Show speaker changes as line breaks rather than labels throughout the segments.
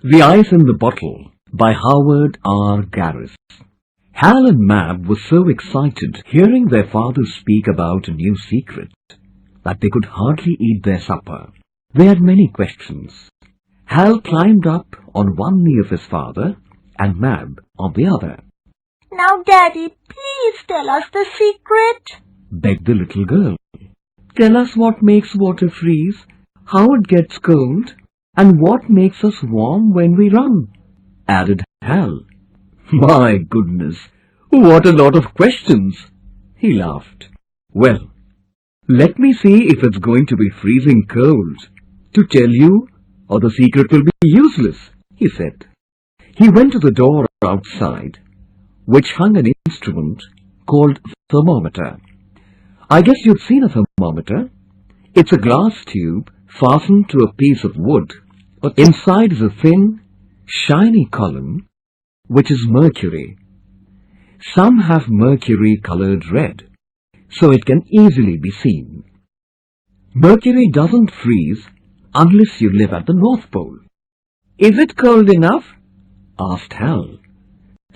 The Ice in the Bottle by Howard R. Garris. Hal and Mab were so excited hearing their father speak about a new secret that they could hardly eat their supper. They had many questions. Hal climbed up on one knee of his father and Mab on the other.
"Now, Daddy, please tell us the secret,"
begged the little girl. "Tell us what makes water freeze, how it gets cold, and what makes us warm when we run," added Hal. "My goodness, what a lot of questions!" he laughed. "Well, let me see if it's going to be freezing cold to tell you, or the secret will be useless," he said. He went to the door outside, which hung an instrument called thermometer. I guess you've seen a thermometer. It's a glass tube fastened to a piece of wood. Inside is a thin, shiny column, which is mercury. Some have mercury colored red, so it can easily be seen. Mercury doesn't freeze unless you live at the North Pole. "Is it cold enough?" asked Hal.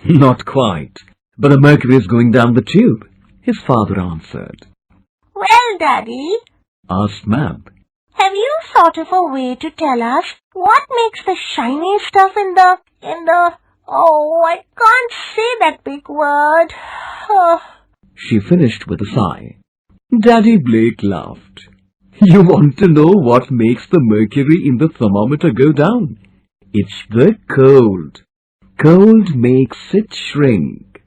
"Not quite, but the mercury is going down the tube," his father answered.
"Well, Daddy,"
asked Mab,
"have you thought of a way to tell us what makes the shiny stuff in the... Oh, I can't say that big word."
She finished with a sigh. Daddy Blake laughed. "You want to know what makes the mercury in the thermometer go down? It's the cold. Cold makes it shrink.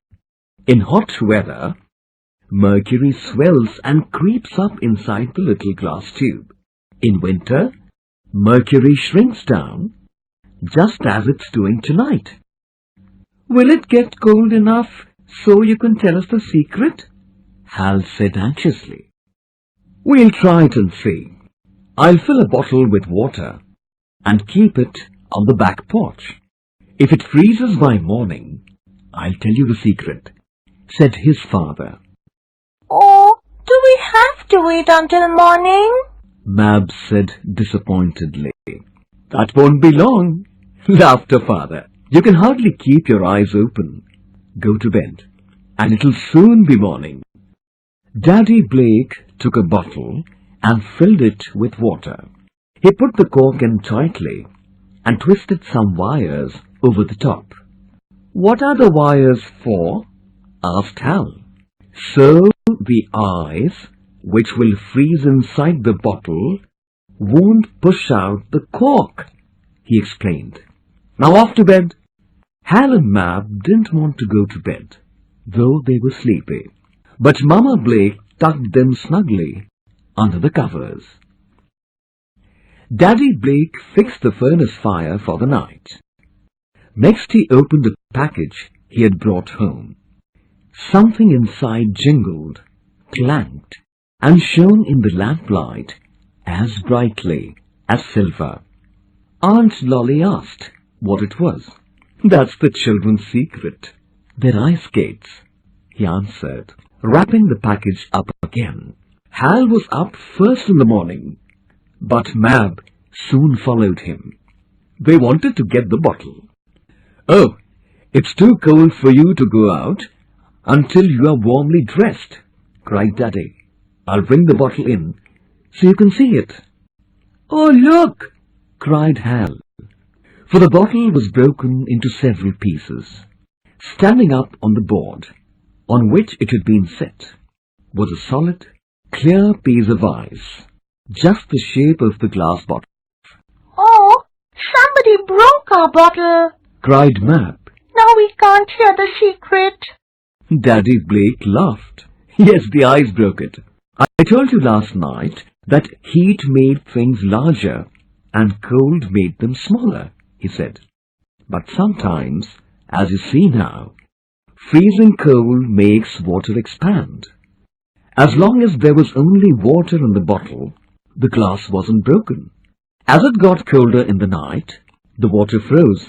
In hot weather, mercury swells and creeps up inside the little glass tube. In winter, mercury shrinks down, just as it's doing tonight." "Will it get cold enough so you can tell us the secret?" Hal said anxiously. "We'll try it and see. I'll fill a bottle with water and keep it on the back porch. If it freezes by morning, I'll tell you the secret," said his father.
"Oh, do we have to wait until morning?"
Mab said disappointedly. "That won't be long," laughed her father. "You can hardly keep your eyes open. Go to bed, and it'll soon be morning." Daddy Blake took a bottle and filled it with water. He put the cork in tightly and twisted some wires over the top. "What are the wires for?" asked Hal. "So the ice, which will freeze inside the bottle, won't push out the cork," he explained. "Now off to bed." Hal and Mab didn't want to go to bed, though they were sleepy, but Mama Blake tucked them snugly under the covers. Daddy Blake fixed the furnace fire for the night. Next he opened the package he had brought home. Something inside jingled, clanked, and shone in the lamplight as brightly as silver. Aunt Lolly asked what it was. "That's the children's secret. They're ice skates," he answered, wrapping the package up again. Hal was up first in the morning, but Mab soon followed him. They wanted to get the bottle. "Oh, it's too cold for you to go out until you are warmly dressed," cried Daddy. "I'll bring the bottle in so you can see it." "Oh, look!" cried Hal. For the bottle was broken into several pieces. Standing up on the board on which it had been set was a solid, clear piece of ice, just the shape of the glass bottle.
"Oh, somebody broke our bottle,"
cried Mab.
"Now we can't hear the secret."
Daddy Blake laughed. "Yes, the ice broke it. I told you last night that heat made things larger and cold made them smaller," he said. "But sometimes, as you see now, freezing cold makes water expand. As long as there was only water in the bottle, the glass wasn't broken. As it got colder in the night, the water froze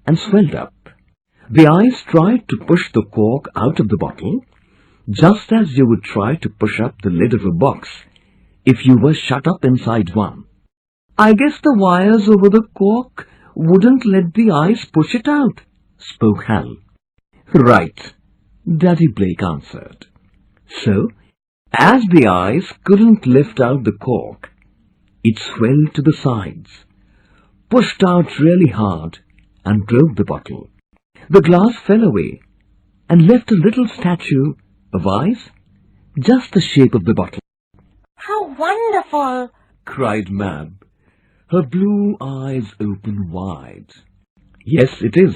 and swelled up. The ice tried to push the cork out of the bottle, just as you would try to push up the lid of a box if you were shut up inside one. I guess the wires over the cork wouldn't let the ice push it out, spoke Hal. Right, Daddy Blake answered. So, as the ice couldn't lift out the cork, it swelled to the sides, pushed out really hard, and broke the bottle. The glass fell away and left a little statue of ice, just the shape of the bottle.
How wonderful!
Cried Mab, her blue eyes open wide. Yes, it is,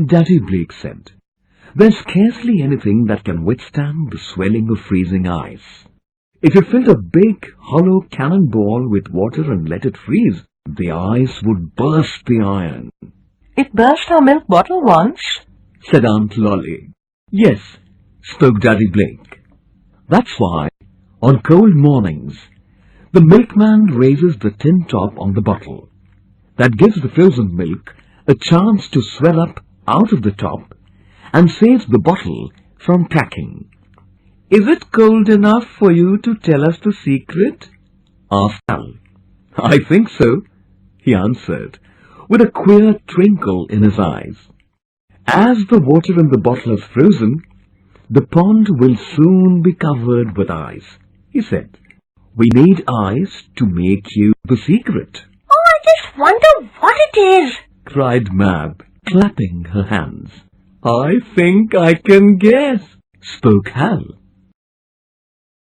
Daddy Blake said. There's scarcely anything that can withstand the swelling of freezing ice. If you filled a big, hollow cannonball with water and let it freeze, the ice would burst the iron.
It burst our milk bottle once,
said Aunt Lolly. Yes, spoke Daddy Blake. That's why, on cold mornings, the milkman raises the tin top on the bottle. That gives the frozen milk a chance to swell up out of the top and saves the bottle from cracking. Is it cold enough for you to tell us the secret? Asked Hal. I think so, he answered, with a queer twinkle in his eyes. As the water in the bottle is frozen, the pond will soon be covered with ice, he said. We need ice to make you the secret.
Oh, I just wonder what it is,
cried Mab, clapping her hands. I think I can guess, spoke Hal.